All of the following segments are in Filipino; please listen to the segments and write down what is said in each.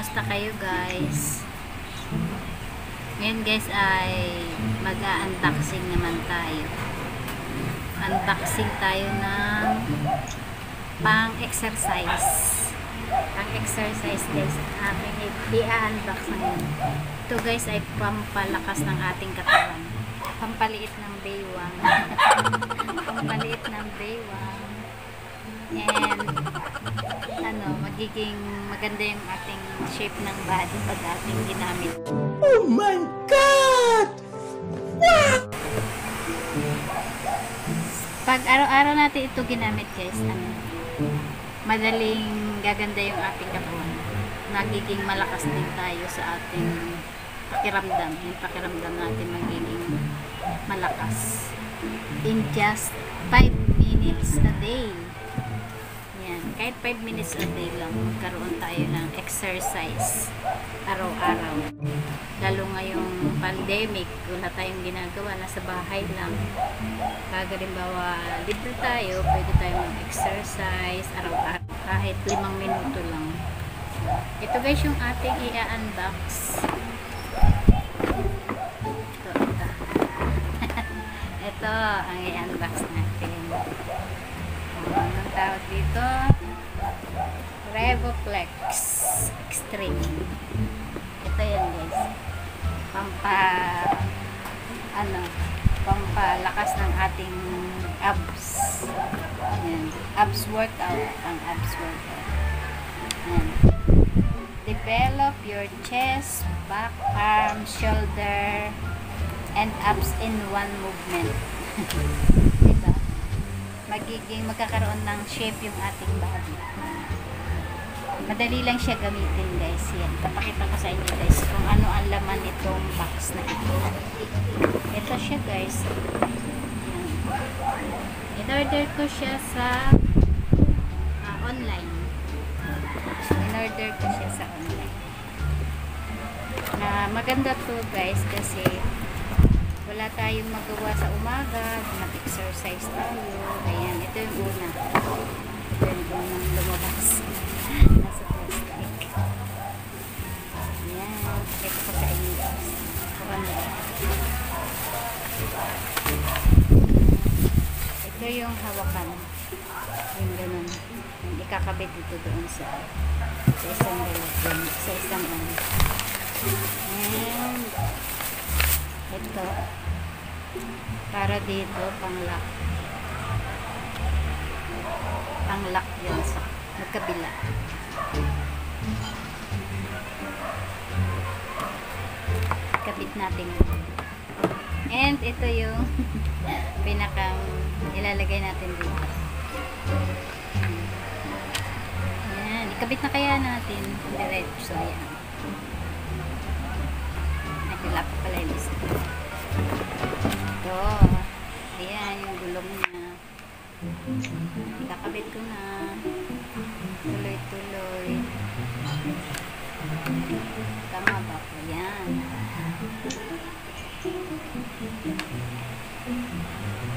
Kamusta kayo guys? Ngayon guys ay mag-unboxing naman tayo. Unboxing tayo ng pang-exercise. Pang-exercise guys. Ating i-unbox ngayon. Ito guys ay pampalakas ng ating katawan. Pampaliit ng baywang. Pampaliit ng baywang. And magiging maganda yung ating shape ng body pag ating ginamit. Oh my God! Wow! Pag araw-araw natin ito ginamit guys, madaling gaganda yung ating katawan. Magiging malakas din tayo sa ating pakiramdam. Yung pakiramdam natin magiging malakas. In just 5 minutes a day. Yan. Kahit 5 minutes a day lang, magkaroon tayo ng exercise araw-araw. Lalo ngayong pandemic, wala tayong ginagawa, nasa bahay lang. Halimbawa, libre tayo, pwede tayo mag-exercise araw-araw, kahit 5 minuto lang. Ito guys yung ating i-unbox. Ito ang i-unbox natin. Anong tawag dito? Revoflex Extreme. Ito yan guys. Pampalakas ng ating abs. Yan. Abs workout. Ang abs workout. Yan. Develop your chest, back, arm, shoulder, and abs in one movement. Diba? Magkakaroon ng shape yung ating body. Madali lang siya gamitin guys. Yan. Papakita ko sa inyo guys kung ano ang laman itong box na ito. Ito siya guys. Yan. In-order ko siya sa online. In-order ko siya sa online. Maganda to guys kasi wala tayong magawa sa umaga, mag-exercise tayo. Ayan, ito yung una. Ito yung unang lumabas. Nasa plastic. Ayan, ito ko sa inyo. Ito yung hawakan. Yung ganun. Yung ikakabit dito doon sa isang lalagyan, sa isang ano. And ito para dito pang-lock yan sa magkabila. Kabit natin and ito yung pinakang ilalagay natin dito. Yan, ikabit na kaya natin diretso. Yan, naglalap pala yung isa. Ito. Ayan, yung gulong niya. Nakabit ko na. Tuloy-tuloy. Tama ba po? Ayan.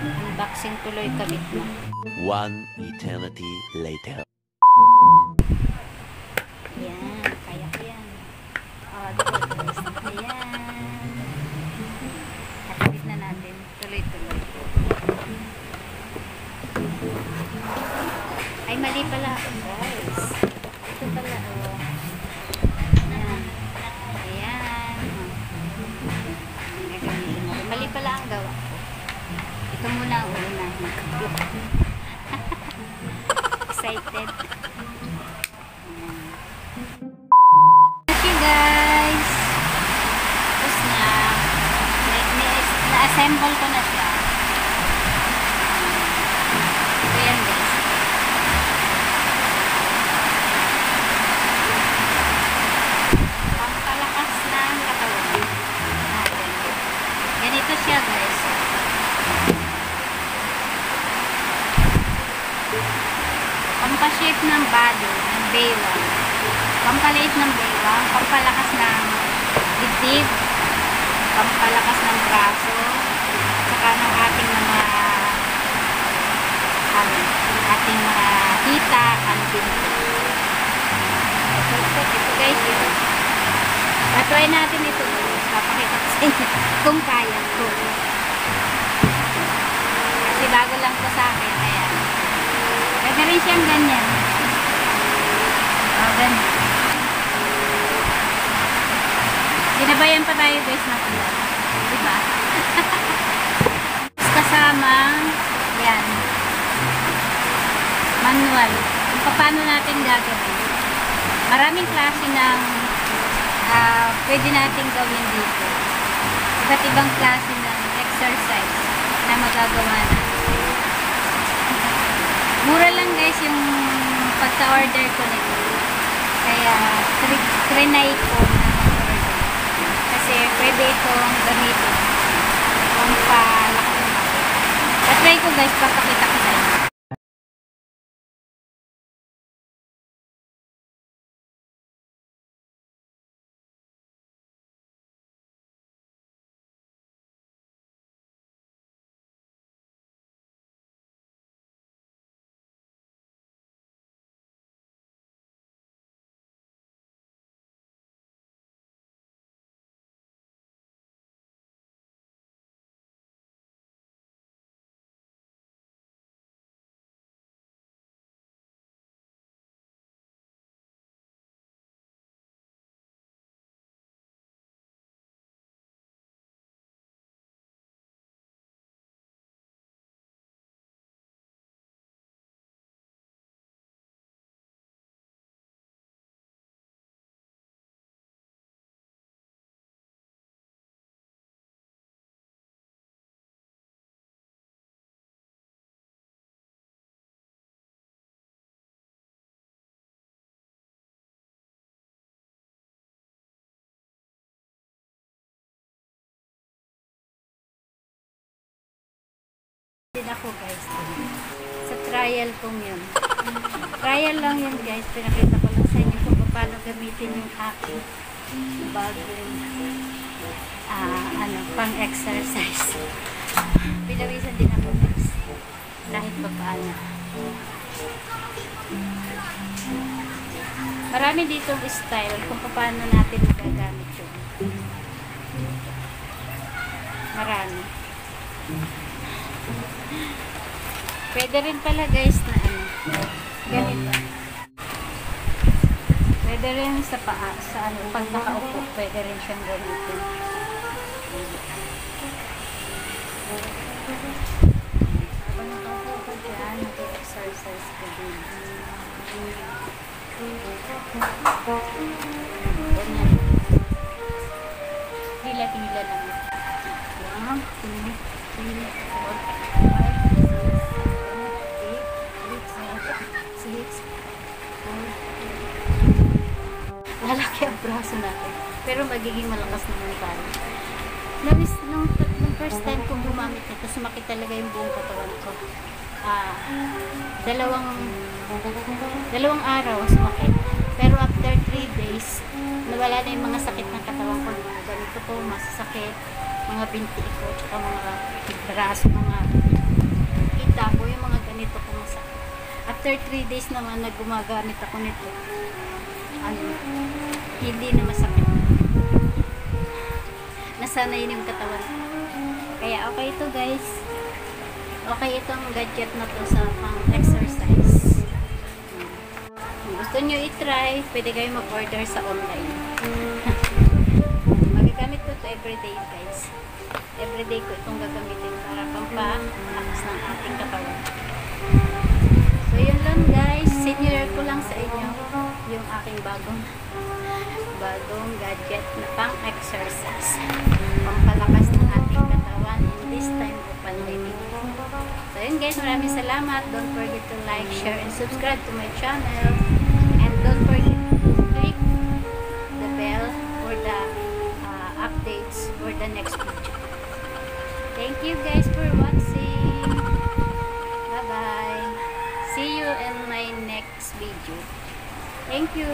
Unboxing tuloy kabit na. One eternity later. Ayan. Kaya ko yan. Guys. Ayan. Nakabit na natin. Tuloy-tuloy. Ay, mali pala ako guys. Ito pala Ayan. Ayan. Gagamitin natin. Mali pala ang gawa ko. Ito muna ang unahin. Excited. Ayan. Okay guys. Tapos na. Na-assemble ko na siya. So yan guys. Pampalakas ng katawan natin. Ganito siya guys. Pampashape ng body, ng baywang. Pampaliit ng baywang. Pampalakas ng dibdib. Pampalakas ng braso. Saka ng ating mga ating mga hita, ang pinto. Ito guys, Try natin ito guys. Papakita ko sa inyo kung kaya ko. Kasi bago lang to sa akin. Kaya pwede rin siyang ganyan. O, ganyan. Ginabayan pa tayo guys ng ulan. Diba? Kasama yan. Manual. Kung paano natin gagawin. Maraming klase ng pwede natin gawin dito. Iba't ibang klase ng exercise na magagawa natin. Mura lang guys yung pagka-order ko nito. Kaya trinay ko na mag-order. Kasi pwede itong gamitin. Kung palakas ng muscle. Try ko guys, papakita ko sa inyo. Din ako guys sa trial kong yun. Trial lang yun guys, pinakita ko lang sa inyo kung paano gamitin yung aking bagong pang exercise. Pinawisan din ako guys kahit pa paano. Marami dito style kung paano natin magagamit yun. Marami. Pwede rin pala guys na ganito. Pwede rin sa paa, sa pag nakaupo, pwede rin siyang gamitin. Habang nakaupo ko dyan, nag-exercise ko din. Ganyan. Hila-hila lang. 1, 2, 3, 4, 5, 6, 7, 8, 9, 10, 11, 12. Lalaki ang braso natin. Pero magiging malakas naman tayo. Nung first time kong gumamit ito, sumakit talaga yung buong katawan ko. Dalawang araw sumakit. Pero after 3 days, nawala na yung mga sakit ng katawan ko. Mga ganito ko, masasakit. Mga binti ko, tsaka mga braso, mga kita ko, yung mga ganito ko masakit. After 3 days naman na gumagamit ako nito, hindi na masakit. Nasanay yung katawan ko. Kaya okay ito guys. Okay itong gadget na to sa pang-exercise. Kung gusto nyo i-try, pwede kayo mag-order sa online. Magagamit ko ito everyday guys. Everyday ko itong gagamitin para pampalakas ng ating katawan. So yun lang guys, senior ko lang sa inyo yung aking bagong gadget na pang-exercise. Pampalakas ng ating katawan in this time of pandemic. So yun guys, maraming salamat. Don't forget to like, share, and subscribe to my channel. And don't forget to click the bell for the updates for the next video. Thank you guys for watching. Bye bye. See you in my next video. Thank you.